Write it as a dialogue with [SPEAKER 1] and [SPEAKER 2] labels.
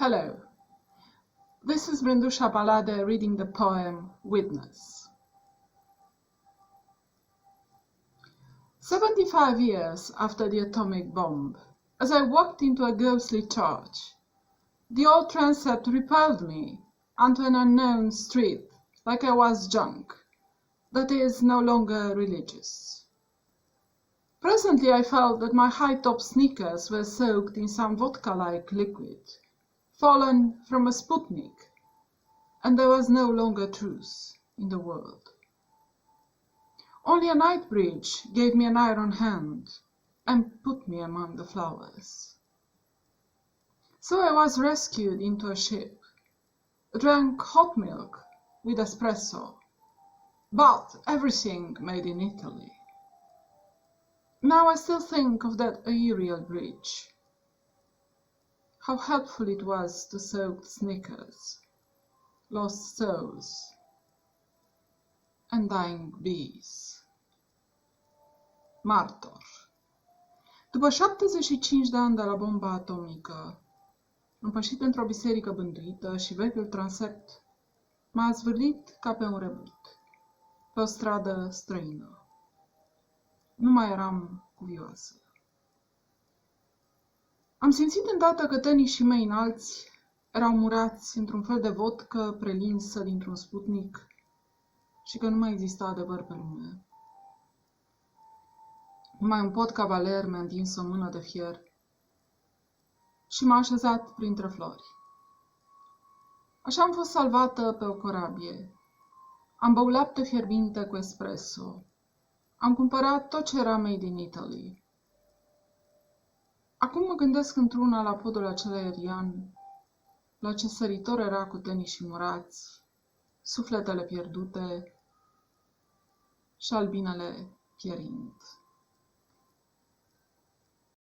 [SPEAKER 1] Hello, this is Brindusha Balade reading the poem Witness. 75 years after the atomic bomb, as I walked into a ghostly church, the old transept repelled me onto an unknown street like I was junk, that is no longer religious. Presently I felt that my high-top sneakers were soaked in some vodka-like liquid, fallen from a Sputnik, and there was no longer truth in the world. Only a night bridge gave me an iron hand and put me among the flowers. So I was rescued into a ship, drank hot milk with espresso, bought everything made in Italy. Now I still think of that aerial bridge. How helpful it was to soaked sneakers, lost souls, and dying bees. Martor. După 75 de ani de la bomba atomică, împășit într-o biserică bântuită și vechiul transept m-a zvârlit ca pe un rebut, pe o stradă străină. Nu mai eram cuvioasă. Am simțit îndată că tenișii mei înalți erau murați într-un fel de vodcă prelinsă dintr-un Sputnik și că nu mai exista adevăr pe lume. Numai un pod cavaler mi-a întins o mână de fier și m-a așezat printre flori. Așa am fost salvată pe o corabie. Am băut lapte fierbinte cu espresso. Am cumpărat tot ce era made in Italy. Acum mă gândesc într-una la podul acela aerian, la ce săritor era cu tenișii murați, sufletele pierdute și albinele pierind.